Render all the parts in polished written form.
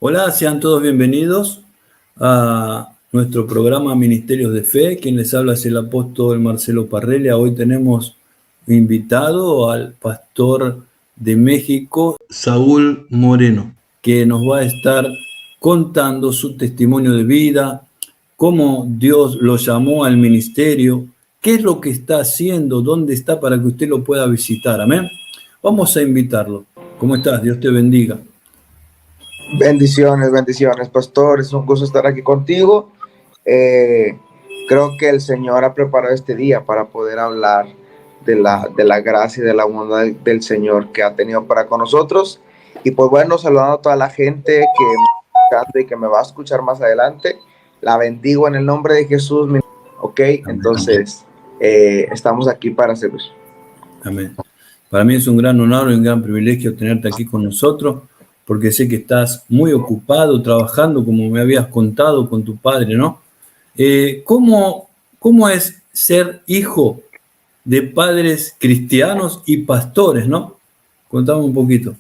Hola, sean todos bienvenidos a nuestro programa Ministerios de Fe. Quien les habla es el apóstol Marcelo Parrelia. Hoy tenemos invitado al pastor de México, Saúl Moreno, que nos va a estar contando su testimonio de vida, cómo Dios lo llamó al ministerio, qué es lo que está haciendo, dónde está para que usted lo pueda visitar. Amén. Vamos a invitarlo. ¿Cómo estás? Dios te bendiga. Bendiciones, bendiciones, pastor. Es un gusto estar aquí contigo. Eh, Creo que el Señor ha preparado este día para poder hablar de la gracia y de la bondad del Señor que ha tenido para con nosotros. Y pues bueno, saludando a toda la gente que me encanta y que me va a escuchar más adelante. La bendigo en el nombre de Jesús. Ok, Amén. entonces estamos aquí para servir. Amén. Para mí es un gran honor y un gran privilegio tenerte aquí con nosotros, porque sé que estás muy ocupado trabajando, como me habías contado con tu padre, ¿no? ¿Cómo es ser hijo de padres cristianos y pastores, ¿no? Contame un poquito.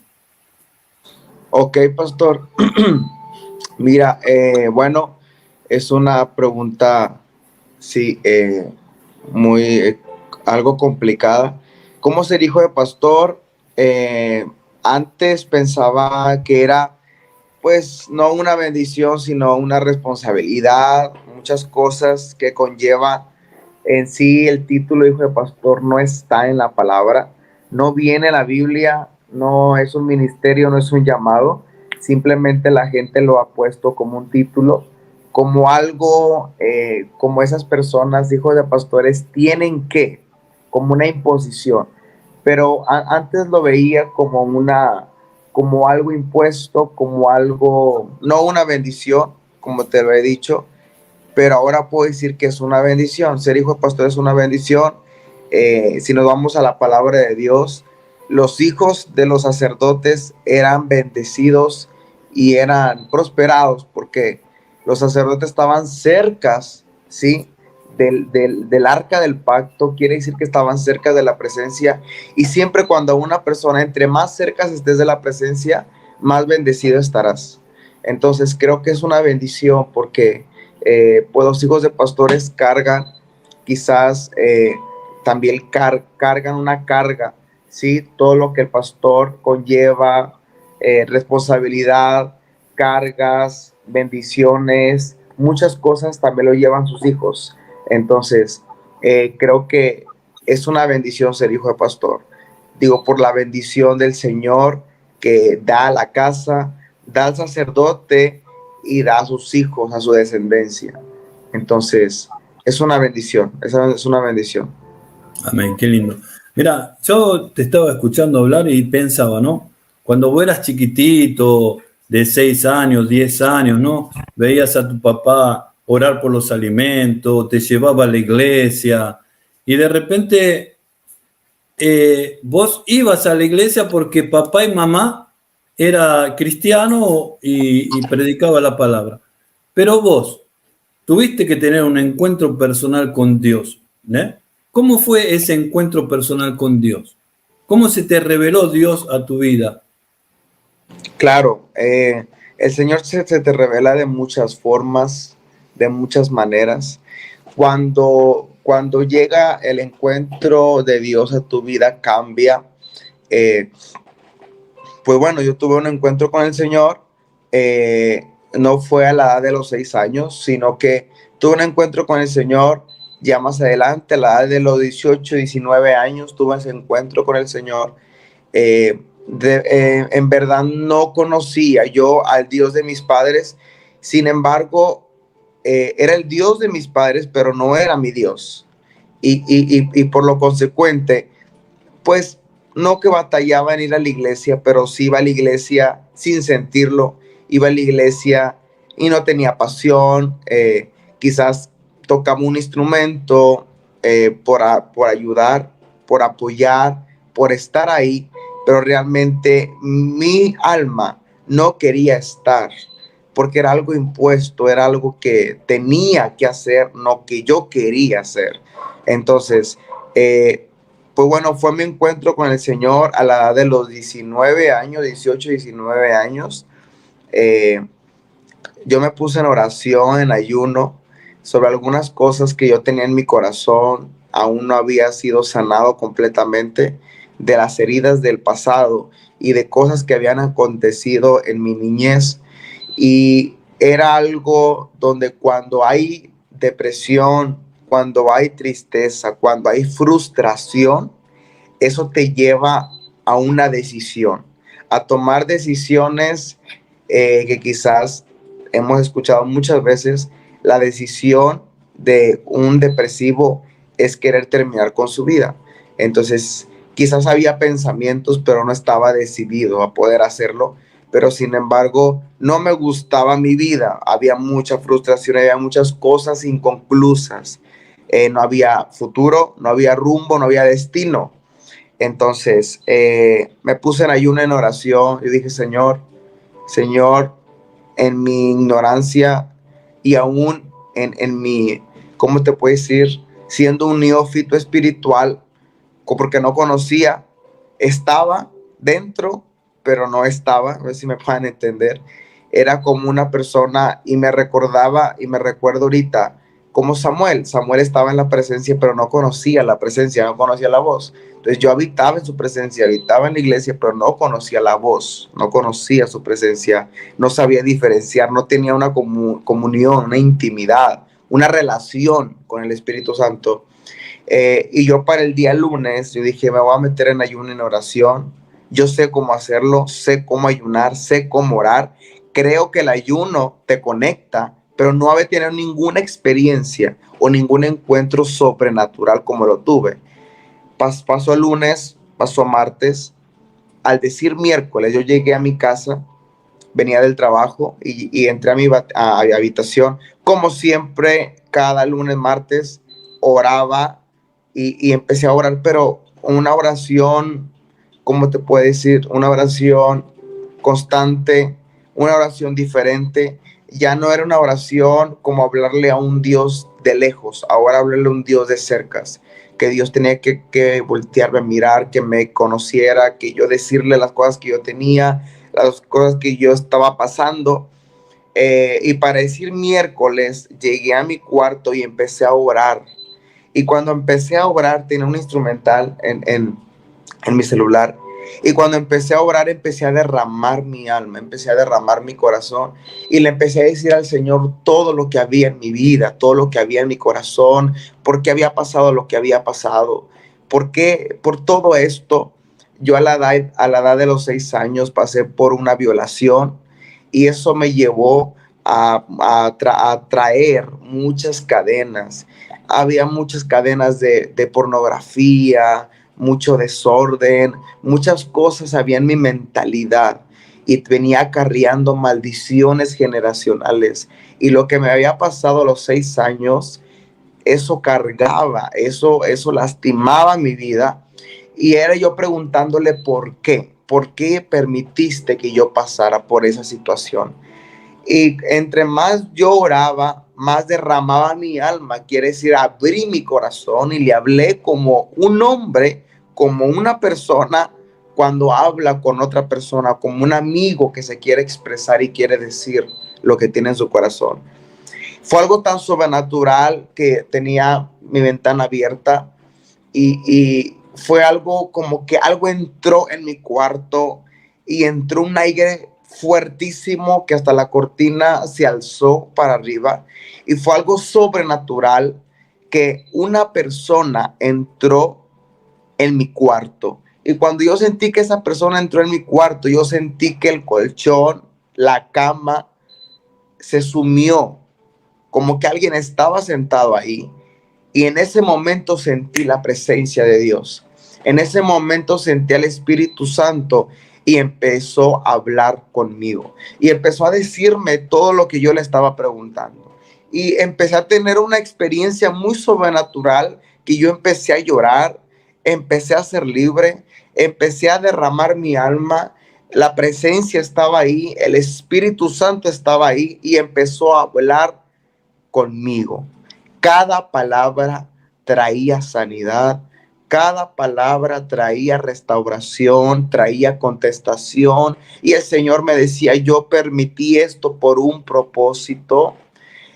Ok, pastor. Mira, bueno, es una pregunta, sí, muy, algo complicada. ¿Cómo ser hijo de pastor? Eh, Antes pensaba que era, pues, no una bendición, sino una responsabilidad, muchas cosas que conlleva en sí el título hijo de pastor no está en la palabra, no viene en la Biblia, no es un ministerio, no es un llamado, simplemente la gente lo ha puesto como un título, como algo, como esas personas, hijos de pastores, tienen que, como una imposición, pero antes lo veía como como algo impuesto, como algo, no una bendición, como te lo he dicho, pero ahora puedo decir que es una bendición. Ser hijo de pastor es una bendición. Si nos vamos a la palabra de Dios, los hijos de los sacerdotes eran bendecidos y eran prosperados porque los sacerdotes estaban cercas, ¿sí? Del arca del pacto, quiere decir que estaban cerca de la presencia, y siempre cuando una persona, entre más cerca estés de la presencia, más bendecido estarás. Entonces creo que es una bendición porque pues los hijos de pastores cargan, quizás también cargan una carga, ¿sí? Todo lo que el pastor conlleva, responsabilidad, cargas, bendiciones, muchas cosas también lo llevan sus hijos. Entonces, creo que es una bendición ser hijo de pastor. Digo, por la bendición del Señor que da a la casa, da al sacerdote y da a sus hijos, a su descendencia. Entonces, es una bendición, es una bendición. Amén, qué lindo. Mira, yo te estaba escuchando hablar y pensaba, ¿no? Cuando vos eras chiquitito, de 6 años, 10 años, ¿no? Veías a tu papá orar por los alimentos, te llevaba a la iglesia y de repente vos ibas a la iglesia porque papá y mamá era cristiano y predicaba la palabra. Pero vos tuviste que tener un encuentro personal con Dios, ¿eh? ¿Cómo fue ese encuentro personal con Dios? ¿Cómo se te reveló Dios a tu vida? Claro, el Señor se te revela de muchas formas, de muchas maneras. Cuando llega el encuentro de Dios a tu vida, cambia. Eh, pues bueno, yo tuve un encuentro con el Señor, no fue a la edad de los 6 años, sino que tuve un encuentro con el Señor ya más adelante, a la edad de los 18, 19 años, tuve ese encuentro con el Señor. En verdad no conocía yo al Dios de mis padres, sin embargo, era el Dios de mis padres, pero no era mi Dios. Y por lo consecuente, pues no que batallaba en ir a la iglesia, pero sí iba a la iglesia sin sentirlo, iba a la iglesia y no tenía pasión, quizás tocaba un instrumento por ayudar, por apoyar, por estar ahí, pero realmente mi alma no quería estar, porque era algo impuesto, era algo que tenía que hacer, no que yo quería hacer. Entonces, pues bueno, fue mi encuentro con el Señor a la edad de los 19 años, 18, 19 años. yo me puse en oración, en ayuno, sobre algunas cosas que yo tenía en mi corazón, aún no había sido sanado completamente de las heridas del pasado y de cosas que habían acontecido en mi niñez. Y era algo donde cuando hay depresión, cuando hay tristeza, cuando hay frustración, eso te lleva a una decisión, a tomar decisiones que quizás hemos escuchado muchas veces. La decisión de un depresivo es querer terminar con su vida. Entonces, quizás había pensamientos, pero no estaba decidido a poder hacerlo. Pero sin embargo, no me gustaba mi vida. Había mucha frustración, había muchas cosas inconclusas. No había futuro, no había rumbo, no había destino. Entonces, me puse en ayuno, en oración, y dije, Señor, en mi ignorancia y aún en mi, ¿cómo te puedo decir? Siendo un neófito espiritual, porque no conocía, estaba dentro, pero no estaba, a ver si me pueden entender. Era como una persona y me recordaba y me recuerdo ahorita como Samuel. Samuel estaba en la presencia, pero no conocía la presencia, no conocía la voz. Entonces yo habitaba en su presencia, habitaba en la iglesia, pero no conocía la voz, no conocía su presencia, no sabía diferenciar, no tenía una comunión, una intimidad, una relación con el Espíritu Santo. Y yo para el día lunes, yo dije, me voy a meter en ayuno, en oración. Yo sé cómo hacerlo, sé cómo ayunar, sé cómo orar. Creo que el ayuno te conecta, pero no había tenido ninguna experiencia o ningún encuentro sobrenatural como lo tuve. Pasó el lunes, pasó martes. Al decir miércoles, yo llegué a mi casa, venía del trabajo y entré a mi habitación. Como siempre, cada lunes, martes, oraba y empecé a orar, pero una oración, ¿cómo te puedo decir? Una oración constante, una oración diferente. Ya no era una oración como hablarle a un Dios de lejos, ahora hablarle a un Dios de cercas, que Dios tenía que voltearme a mirar, que me conociera, que yo decirle las cosas que yo tenía, las cosas que yo estaba pasando. Y para decir miércoles, llegué a mi cuarto y empecé a orar. Y cuando empecé a orar, tenía un instrumental en mi celular. Y cuando empecé a orar, empecé a derramar mi alma, empecé a derramar mi corazón. Y le empecé a decir al Señor todo lo que había en mi vida, todo lo que había en mi corazón, por qué había pasado lo que había pasado, por qué, por todo esto. Yo a la edad de los 6 años pasé por una violación y eso me llevó a traer muchas cadenas. Había muchas cadenas de pornografía, mucho desorden, muchas cosas había en mi mentalidad y venía acarreando maldiciones generacionales. Y lo que me había pasado a los 6 años, eso cargaba, eso lastimaba mi vida. Y era yo preguntándole por qué permitiste que yo pasara por esa situación. Y entre más yo oraba, más derramaba mi alma, quiere decir, abrí mi corazón y le hablé como un hombre, como una persona cuando habla con otra persona, como un amigo que se quiere expresar y quiere decir lo que tiene en su corazón. Fue algo tan sobrenatural que tenía mi ventana abierta y fue algo como que algo entró en mi cuarto y entró un aire fuertísimo que hasta la cortina se alzó para arriba y fue algo sobrenatural que una persona entró en mi cuarto. Y cuando yo sentí que esa persona entró en mi cuarto, yo sentí que el colchón, la cama, se sumió, como que alguien estaba sentado ahí. Y en ese momento sentí la presencia de Dios. En ese momento sentí al Espíritu Santo y empezó a hablar conmigo. Y empezó a decirme todo lo que yo le estaba preguntando. Y empecé a tener una experiencia muy sobrenatural que yo empecé a llorar, empecé a ser libre, empecé a derramar mi alma. La presencia estaba ahí, el Espíritu Santo estaba ahí y empezó a hablar conmigo. Cada palabra traía sanidad, cada palabra traía restauración, traía contestación. Y el Señor me decía, yo permití esto por un propósito.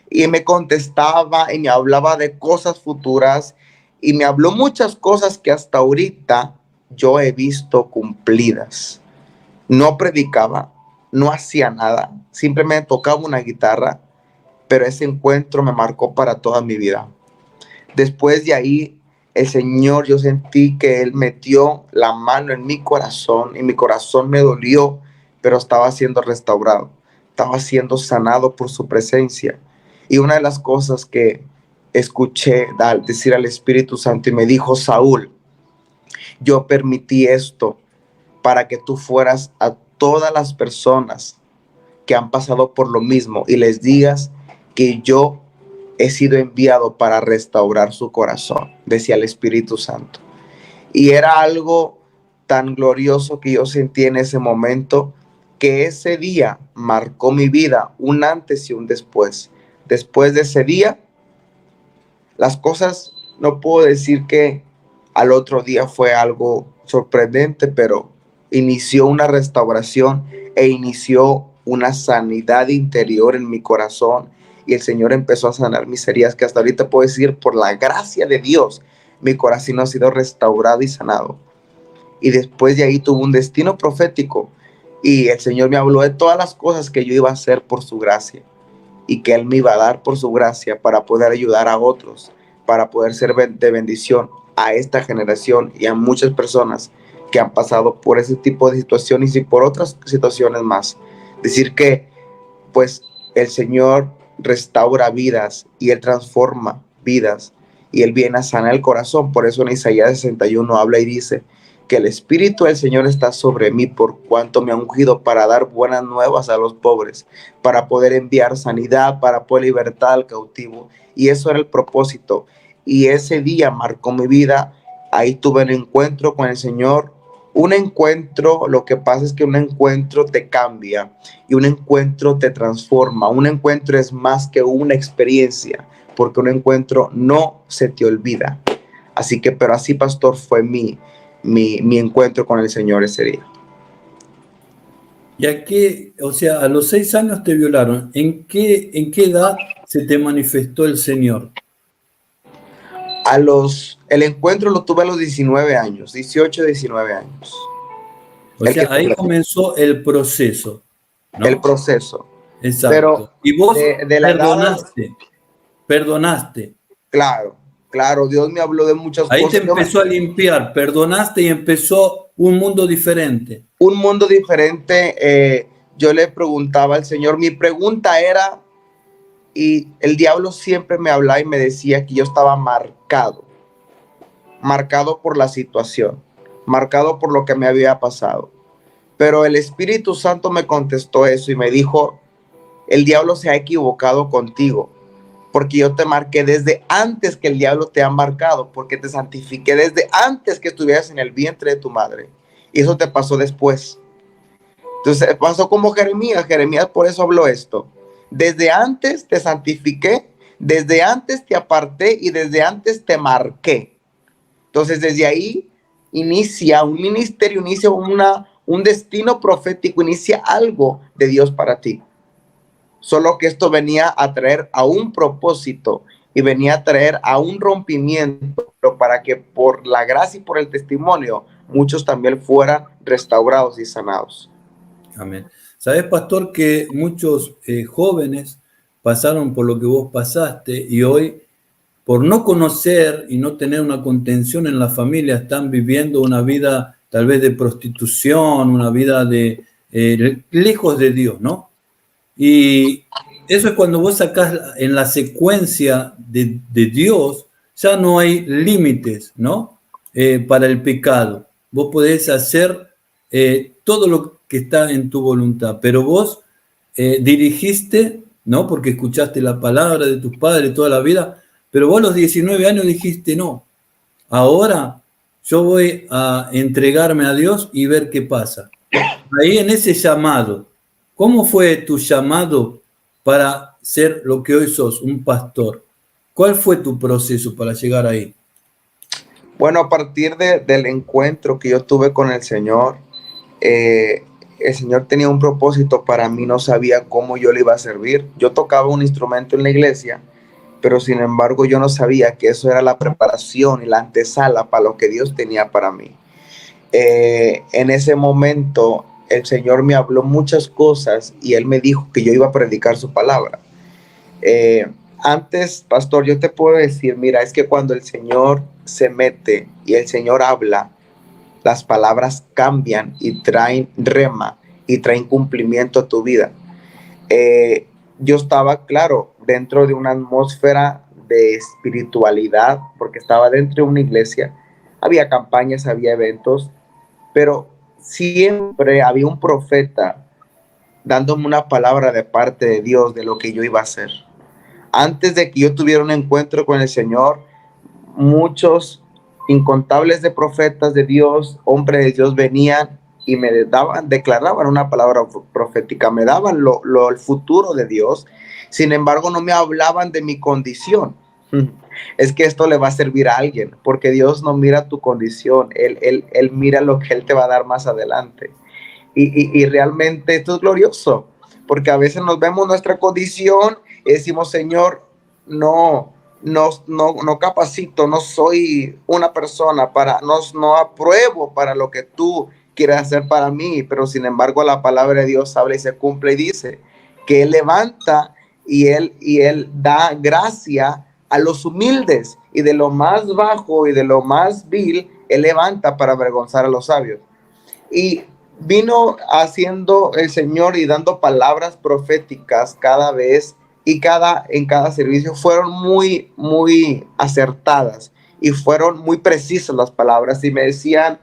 Y me contestaba y me hablaba de cosas futuras. Y me habló muchas cosas que hasta ahorita yo he visto cumplidas. No predicaba, no hacía nada, simplemente tocaba una guitarra, pero ese encuentro me marcó para toda mi vida. Después de ahí, el Señor, yo sentí que Él metió la mano en mi corazón y mi corazón me dolió, pero estaba siendo restaurado, estaba siendo sanado por su presencia. Y una de las cosas que escuché decir al Espíritu Santo y me dijo, Saúl, yo permití esto para que tú fueras a todas las personas que han pasado por lo mismo y les digas que yo he sido enviado para restaurar su corazón, decía el Espíritu Santo. Y era algo tan glorioso que yo sentí en ese momento, que ese día marcó mi vida, un antes y un después. Después de ese día, las cosas, no puedo decir que al otro día fue algo sorprendente, pero inició una restauración e inició una sanidad interior en mi corazón, y el Señor empezó a sanar mis heridas, que hasta ahorita puedo decir, por la gracia de Dios, mi corazón ha sido restaurado y sanado. Y después de ahí tuve un destino profético, y el Señor me habló de todas las cosas que yo iba a hacer por su gracia, y que Él me iba a dar por su gracia para poder ayudar a otros, para poder ser de bendición a esta generación y a muchas personas que han pasado por ese tipo de situaciones y por otras situaciones más. Decir que pues el Señor restaura vidas y Él transforma vidas y Él viene a sanar el corazón. Por eso en Isaías 61 habla y dice que el Espíritu del Señor está sobre mí, por cuanto me ha ungido para dar buenas nuevas a los pobres, para poder enviar sanidad, para poder libertar al cautivo. Y eso era el propósito. Y ese día marcó mi vida. Ahí tuve un encuentro con el Señor. Un encuentro, lo que pasa es que un encuentro te cambia y un encuentro te transforma. Un encuentro es más que una experiencia, porque un encuentro no se te olvida. Así que, pero así, pastor, fue mi encuentro con el Señor ese día. ¿Y a qué, o sea, a los 6 años te violaron? ¿En qué edad se te manifestó el Señor? El encuentro lo tuve a los 19 años, 18, 19 años. O sea, ahí comenzó el proceso, ¿no? El proceso. Exacto. Pero y vos de la perdonaste. Claro, Dios me habló de muchas cosas. Ahí te empezó a limpiar, perdonaste y empezó un mundo diferente. Un mundo diferente. Yo le preguntaba al Señor, mi pregunta era, y el diablo siempre me hablaba y me decía que yo estaba marcado por la situación, marcado por lo que me había pasado. Pero el Espíritu Santo me contestó eso y me dijo, el diablo se ha equivocado contigo, porque yo te marqué desde antes que el diablo te ha marcado, porque te santifiqué desde antes que estuvieras en el vientre de tu madre. Y eso te pasó después. Entonces pasó como Jeremías por eso habló esto. Desde antes te santifiqué, desde antes te aparté y desde antes te marqué. Entonces desde ahí inicia un ministerio, inicia un destino profético, inicia algo de Dios para ti. Solo que esto venía a traer a un propósito y venía a traer a un rompimiento, pero para que por la gracia y por el testimonio muchos también fueran restaurados y sanados. Amén. Sabes, pastor, que muchos jóvenes pasaron por lo que vos pasaste y hoy, por no conocer y no tener una contención en la familia, están viviendo una vida tal vez de prostitución, una vida de lejos de Dios, ¿no? Y eso es cuando vos sacás en la secuencia de Dios, ya no hay límites, ¿no? Para el pecado. Vos podés hacer todo lo que está en tu voluntad, pero vos dirigiste, ¿no? Porque escuchaste la palabra de tus padres toda la vida, pero vos a los 19 años dijiste, no, ahora yo voy a entregarme a Dios y ver qué pasa. Ahí en ese llamado, ¿cómo fue tu llamado para ser lo que hoy sos, un pastor? ¿Cuál fue tu proceso para llegar ahí? Bueno, a partir del encuentro que yo tuve con el Señor tenía un propósito para mí, no sabía cómo yo le iba a servir. Yo tocaba un instrumento en la iglesia, pero sin embargo yo no sabía que eso era la preparación y la antesala para lo que Dios tenía para mí. En ese momento el Señor me habló muchas cosas y Él me dijo que yo iba a predicar su palabra. Antes, pastor, yo te puedo decir, mira, es que cuando el Señor se mete y el Señor habla, las palabras cambian y traen rema y traen cumplimiento a tu vida. Yo estaba, claro, dentro de una atmósfera de espiritualidad, porque estaba dentro de una iglesia, había campañas, había eventos, pero siempre había un profeta dándome una palabra de parte de Dios de lo que yo iba a hacer. Antes de que yo tuviera un encuentro con el Señor, muchos incontables de profetas de Dios, hombres de Dios venían y me declaraban una palabra profética, me daban el futuro de Dios. Sin embargo, no me hablaban de mi condición. Es que esto le va a servir a alguien, porque Dios no mira tu condición, Él mira lo que Él te va a dar más adelante. Y realmente esto es glorioso, porque a veces nos vemos nuestra condición y decimos, Señor, no capacito, no soy una persona no apruebo para lo que tú quieres hacer para mí, pero sin embargo la palabra de Dios habla y se cumple y dice que Él levanta y Él da gracia a los humildes, y de lo más bajo y de lo más vil, Él levanta para avergonzar a los sabios. Y vino haciendo el Señor y dando palabras proféticas cada vez y en cada servicio fueron muy acertadas y fueron muy precisas las palabras, y me decían,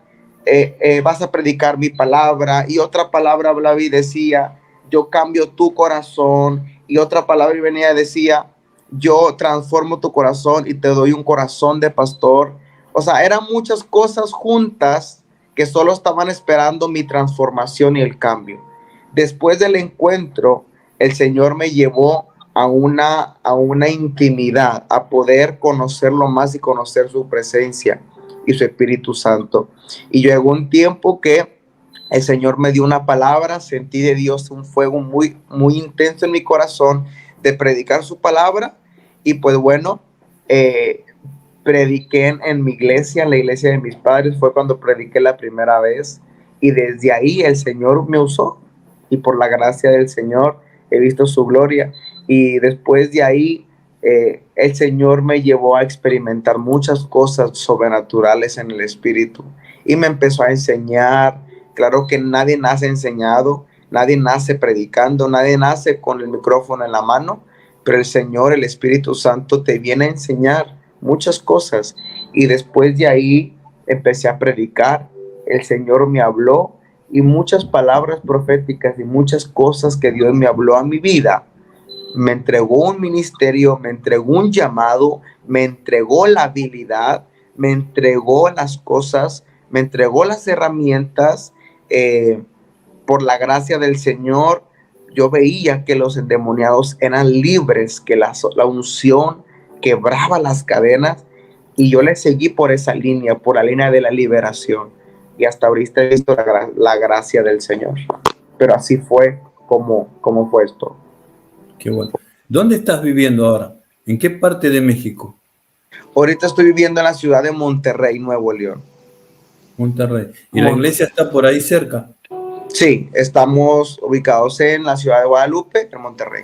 vas a predicar mi palabra, y otra palabra hablaba y decía, yo cambio tu corazón, y otra palabra venía y decía, yo transformo tu corazón y te doy un corazón de pastor. O sea, eran muchas cosas juntas que solo estaban esperando mi transformación y el cambio. Después del encuentro, el Señor me llevó a una intimidad, a poder conocerlo más y conocer su presencia y su Espíritu Santo. Y llegó un tiempo que el Señor me dio una palabra, sentí de Dios un fuego muy intenso en mi corazón de predicar su palabra. Y pues bueno, prediqué en mi iglesia, en la iglesia de mis padres, fue cuando prediqué la primera vez, y desde ahí el Señor me usó, y por la gracia del Señor he visto su gloria. Y después de ahí el Señor me llevó a experimentar muchas cosas sobrenaturales en el Espíritu, y me empezó a enseñar. Claro que nadie nace enseñado, nadie nace predicando, nadie nace con el micrófono en la mano, pero el Señor, el Espíritu Santo, te viene a enseñar muchas cosas. Y después de ahí empecé a predicar, el Señor me habló, y muchas palabras proféticas y muchas cosas que Dios me habló a mi vida. Me entregó un ministerio, me entregó un llamado, me entregó la habilidad, me entregó las cosas, me entregó las herramientas. Por la gracia del Señor, yo veía que los endemoniados eran libres, que la unción quebraba las cadenas, y yo le seguí por esa línea, por la línea de la liberación, y hasta ahorita he visto la gracia del Señor. Pero así fue como fue esto. Qué bueno. ¿Dónde estás viviendo ahora? ¿En qué parte de México? Ahorita estoy viviendo en la ciudad de Monterrey, Nuevo León. Monterrey. ¿Y la iglesia está por ahí cerca? Sí, estamos ubicados en la ciudad de Guadalupe, en Monterrey.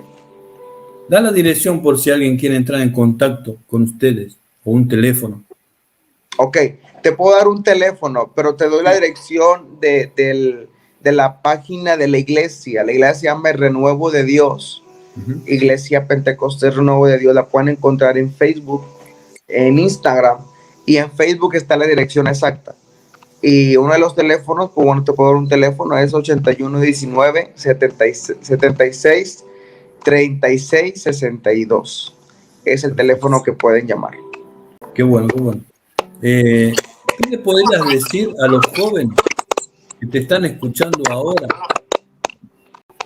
Da la dirección por si alguien quiere entrar en contacto con ustedes, o un teléfono. Ok, te puedo dar un teléfono, pero te doy la dirección de la página de la iglesia. La iglesia se llama El Renuevo de Dios. Iglesia Pentecostés Renuevo de Dios. La pueden encontrar en Facebook, en Instagram, y en Facebook está la dirección exacta. Y uno de los teléfonos, pues bueno, te puedo dar un teléfono, es 8119 76 36 62. Es el teléfono que pueden llamar. Qué bueno, qué bueno. ¿Qué le podrías decir a los jóvenes que te están escuchando ahora?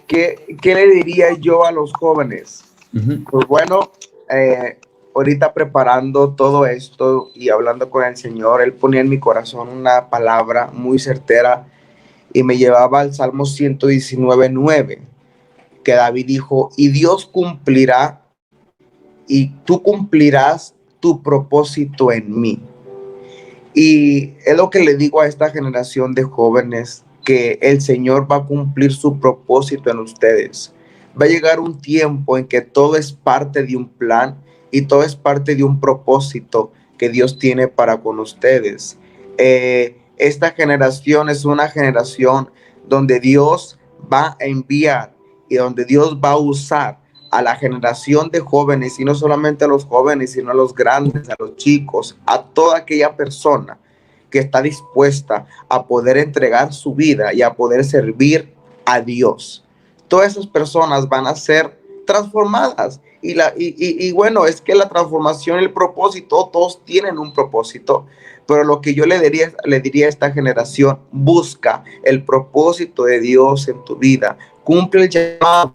¿Qué le diría yo a los jóvenes? Pues bueno, ahorita preparando todo esto y hablando con el Señor, Él ponía en mi corazón una palabra muy certera y me llevaba al Salmo 119:9, que David dijo, y Dios cumplirá y tú cumplirás tu propósito en mí. Y es lo que le digo a esta generación de jóvenes, que el Señor va a cumplir su propósito en ustedes. Va a llegar un tiempo en que todo es parte de un plan y todo es parte de un propósito que Dios tiene para con ustedes. Esta generación es una generación donde Dios va a enviar y donde Dios va a usar a la generación de jóvenes, y no solamente a los jóvenes, sino a los grandes, a los chicos, a toda aquella persona que está dispuesta a poder entregar su vida y a poder servir a Dios. Todas esas personas van a ser transformadas. Y bueno, es que la transformación, el propósito, todos tienen un propósito. Pero lo que yo le diría a esta generación, busca el propósito de Dios en tu vida. Cumple el llamado.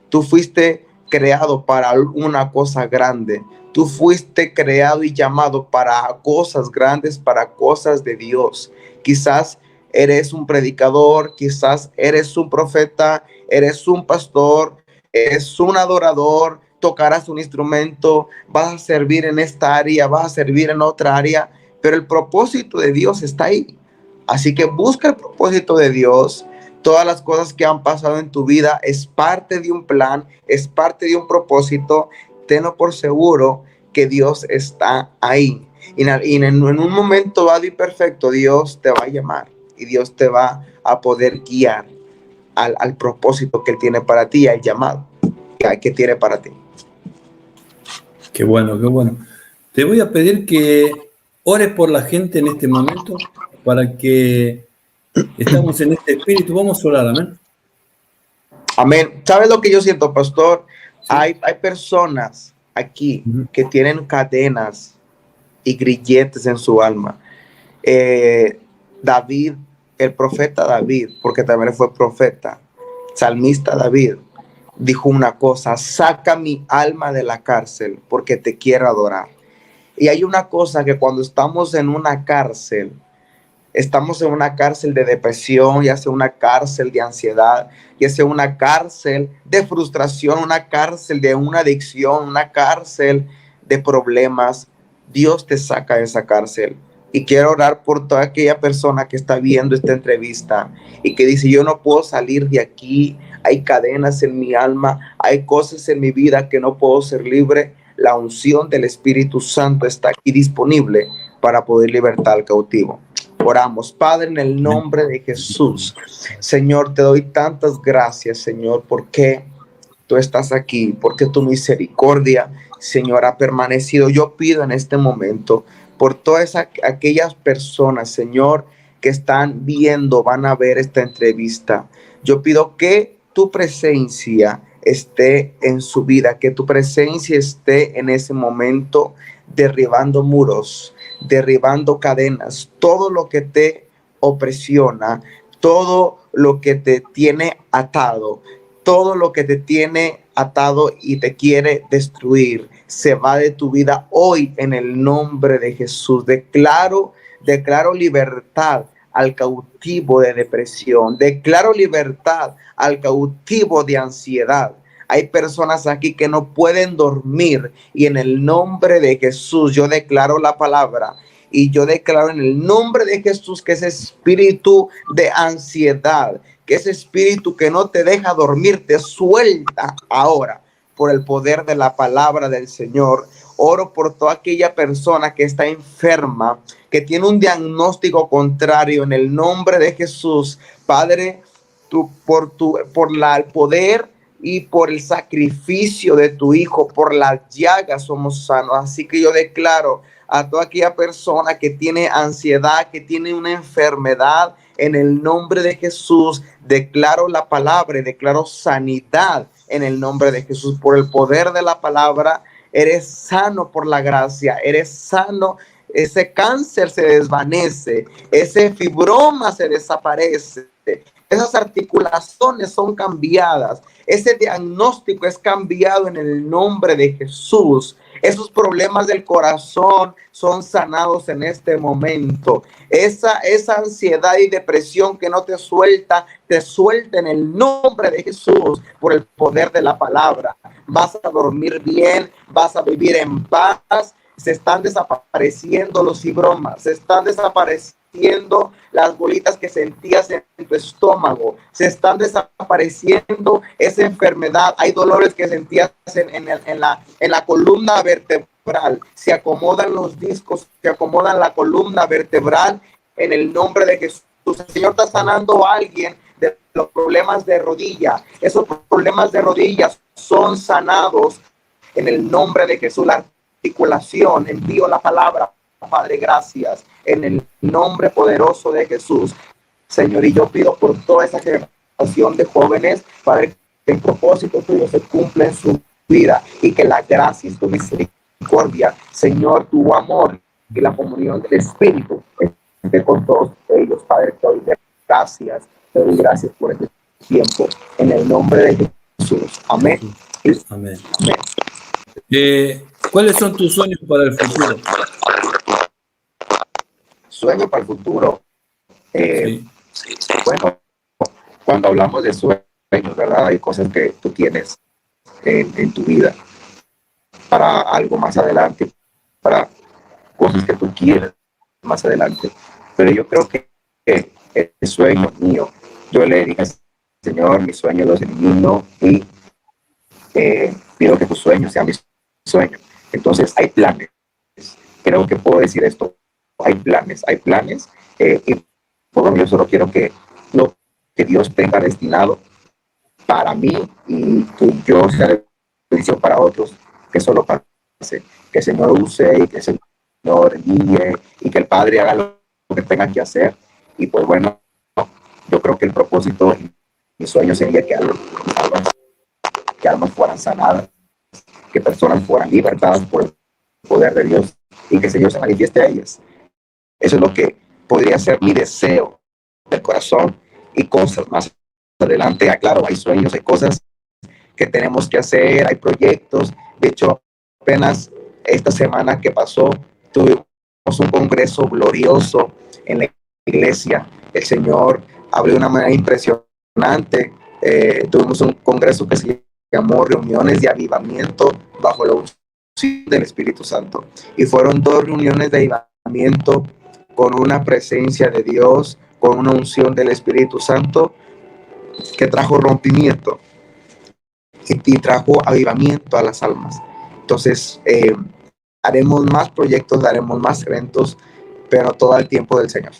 Tú fuiste creado para una cosa grande. Tú fuiste creado y llamado para cosas grandes, para cosas de Dios. Quizás eres un predicador, quizás eres un profeta, eres un pastor, eres un adorador, tocarás un instrumento, vas a servir en esta área, vas a servir en otra área, pero el propósito de Dios está ahí. Así que busca el propósito de Dios. Todas las cosas que han pasado en tu vida es parte de un plan, es parte de un propósito. Tenlo por seguro que Dios está ahí. Y en un momento dado y perfecto, Dios te va a llamar y Dios te va a poder guiar al propósito que Él tiene para ti, al llamado que tiene para ti. Qué bueno, qué bueno. Te voy a pedir que ores por la gente en este momento para que estamos en este espíritu. Vamos a orar, amén. Amén. ¿Sabes lo que yo siento, pastor? Sí. Hay personas aquí que tienen cadenas y grilletes en su alma. David, el profeta David, porque también fue profeta, salmista David, dijo una cosa: saca mi alma de la cárcel porque te quiero adorar. Y hay una cosa, que cuando estamos en una cárcel de depresión, ya sea una cárcel de ansiedad, ya sea una cárcel de frustración, una cárcel de una adicción, una cárcel de problemas, Dios te saca de esa cárcel. Y quiero orar por toda aquella persona que está viendo esta entrevista y que dice: yo no puedo salir de aquí, hay cadenas en mi alma, hay cosas en mi vida que no puedo ser libre. La unción del Espíritu Santo está aquí disponible para poder libertar al cautivo. Oramos. Padre, en el nombre de Jesús, Señor, te doy tantas gracias, Señor, porque tú estás aquí, porque tu misericordia, Señor, ha permanecido. Yo pido en este momento por todas aquellas personas, Señor, que están viendo, van a ver esta entrevista. Yo pido que tu presencia esté en su vida, que tu presencia esté en ese momento derribando muros, derribando cadenas, todo lo que te opresiona, todo lo que te tiene atado, todo lo que te tiene atado y te quiere destruir, se va de tu vida hoy en el nombre de Jesús. Declaro libertad al cautivo de depresión, declaro libertad al cautivo de ansiedad. Hay personas aquí que no pueden dormir y en el nombre de Jesús yo declaro la palabra y yo declaro en el nombre de Jesús que ese espíritu de ansiedad, que ese espíritu que no te deja dormir, te suelta ahora por el poder de la palabra del Señor. Oro por toda aquella persona que está enferma, que tiene un diagnóstico contrario, en el nombre de Jesús. Padre, por el poder y por el sacrificio de tu Hijo, por las llagas somos sanos. Así que yo declaro a toda aquella persona que tiene ansiedad, que tiene una enfermedad, en el nombre de Jesús, declaro la palabra y declaro sanidad en el nombre de Jesús. Por el poder de la palabra, eres sano por la gracia, eres sano. Ese cáncer se desvanece, ese fibroma se desaparece. esas articulaciones son cambiadas, ese diagnóstico es cambiado en el nombre de Jesús. Esos problemas del corazón son sanados en este momento. Esa ansiedad y depresión que no te suelta en el nombre de Jesús por el poder de la palabra. Vas a dormir bien, vas a vivir en paz. Se están desapareciendo los fibromas, se están desapareciendo las bolitas que sentías en tu estómago, se están desapareciendo esa enfermedad. Hay dolores que sentías en la columna vertebral, se acomodan los discos, se acomodan la columna vertebral en el nombre de Jesús. El Señor está sanando a alguien de los problemas de rodilla. Esos problemas de rodillas son sanados en el nombre de Jesús. La articulación, envío la palabra, Padre, gracias, en el nombre poderoso de Jesús, Señor. Y yo pido por toda esa generación de jóvenes, Padre, que el propósito tuyo se cumpla en su vida y que la gracia y tu misericordia, Señor, tu amor y la comunión del Espíritu esté con todos ellos, Padre. Te doy gracias por este tiempo, en el nombre de Jesús. Amén. Amén. Amén. ¿Cuáles son tus sueños para el futuro? Sueño para el futuro. Sí. Bueno, cuando hablamos de sueños, ¿verdad? Hay cosas que tú tienes en tu vida para algo más adelante, para cosas que tú quieres más adelante. Pero yo creo que el sueño mío, yo le dije, Señor, mi sueño lo elimino y pido que tu sueño sea mi sueño. Entonces hay planes. Creo que puedo decir esto. Hay planes. Y por yo solo quiero que lo que Dios tenga destinado para mí y que yo sea de bendición para otros, que solo pase, que el Señor use y que el Señor guíe y que el Padre haga lo que tenga que hacer. Y pues bueno, yo creo que el propósito y mi sueño sería que almas fueran sanadas, que personas fueran libertadas por el poder de Dios y que el Señor se manifieste a ellas. Eso es lo que podría ser mi deseo del corazón y cosas más adelante. Claro, hay sueños, hay cosas que tenemos que hacer, hay proyectos. De hecho, apenas esta semana que pasó, tuvimos un congreso glorioso en la iglesia. El Señor abrió de una manera impresionante. Tuvimos un congreso que se llamó Reuniones de Avivamiento bajo la unción del Espíritu Santo. Y fueron 2 reuniones de avivamiento con una presencia de Dios, con una unción del Espíritu Santo que trajo rompimiento y trajo avivamiento a las almas. Entonces, haremos más proyectos, haremos más eventos, pero todo el tiempo del Señor.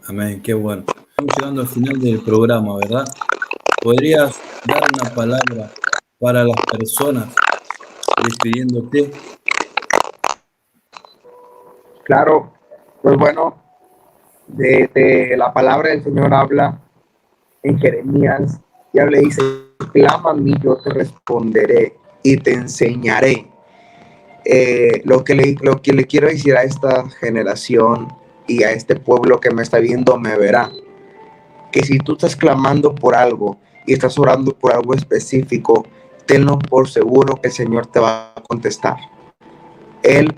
Amén, qué bueno. Estamos llegando al final del programa, ¿verdad? ¿Podrías dar una palabra para las personas despidiéndote? Claro, pues bueno, de la palabra del Señor habla en Jeremías, y habla y dice, clama a mí, yo te responderé y te enseñaré. Lo que le quiero decir a esta generación y a este pueblo que me está viendo me verá, que si tú estás clamando por algo y estás orando por algo específico, tenlo por seguro que el Señor te va a contestar.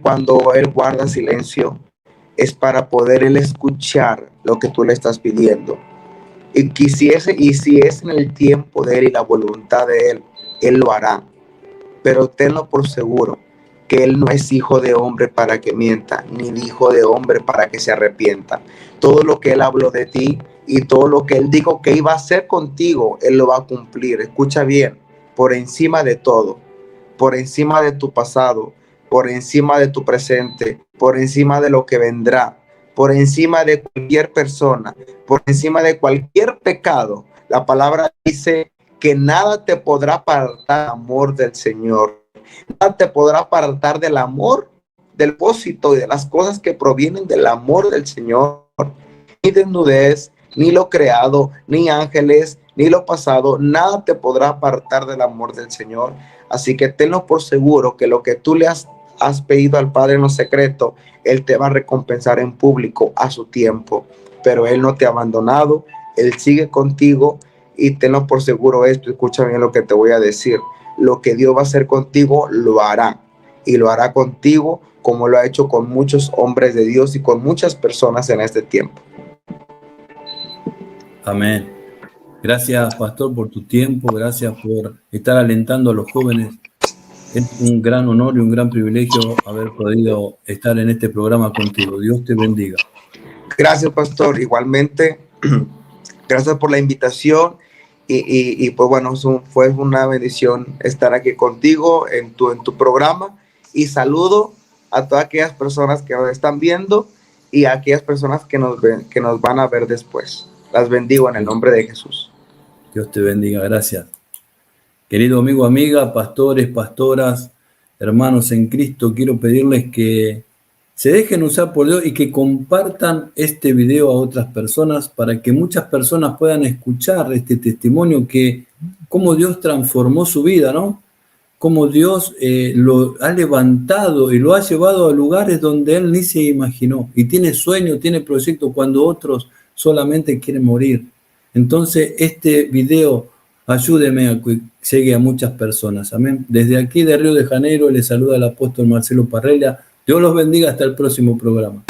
Cuando Él guarda silencio, es para poder Él escuchar lo que tú le estás pidiendo. Y si es en el tiempo de Él y la voluntad de Él, Él lo hará. Pero tenlo por seguro que Él no es hijo de hombre para que mienta, ni hijo de hombre para que se arrepienta. Todo lo que Él habló de ti y todo lo que Él dijo que iba a hacer contigo, Él lo va a cumplir. Escucha bien, por encima de todo, por encima de tu pasado, por encima de tu presente, por encima de lo que vendrá, por encima de cualquier persona, por encima de cualquier pecado. La palabra dice que nada te podrá apartar del amor del Señor. Nada te podrá apartar del amor, del propósito y de las cosas que provienen del amor del Señor. Ni desnudez, ni lo creado, ni ángeles, ni lo pasado. Nada te podrá apartar del amor del Señor. Así que tenlo por seguro que lo que tú le has pedido al Padre en lo secreto, Él te va a recompensar en público a su tiempo, pero Él no te ha abandonado, Él sigue contigo y tenlo por seguro esto, escucha bien lo que te voy a decir. Lo que Dios va a hacer contigo, lo hará. Y lo hará contigo como lo ha hecho con muchos hombres de Dios y con muchas personas en este tiempo. Amén. Gracias, pastor, por tu tiempo. Gracias por estar alentando a los jóvenes. Es un gran honor y un gran privilegio haber podido estar en este programa contigo. Dios te bendiga. Gracias, pastor. Igualmente, gracias por la invitación. Y pues bueno, fue una bendición estar aquí contigo en tu programa. Y saludo a todas aquellas personas que nos están viendo y a aquellas personas que nos van a ver después. Las bendigo en el nombre de Jesús. Dios te bendiga, gracias. Querido amigo, amiga, pastores, pastoras, hermanos en Cristo, quiero pedirles que se dejen usar por Dios y que compartan este video a otras personas para que muchas personas puedan escuchar este testimonio que cómo Dios transformó su vida, ¿no? Cómo Dios lo ha levantado y lo ha llevado a lugares donde él ni se imaginó y tiene sueños, tiene proyectos cuando otros solamente quieren morir. Entonces este video ayúdeme a que llegue a muchas personas, amén. Desde aquí de Río de Janeiro les saluda el apóstol Marcelo Parrella. Dios los bendiga hasta el próximo programa.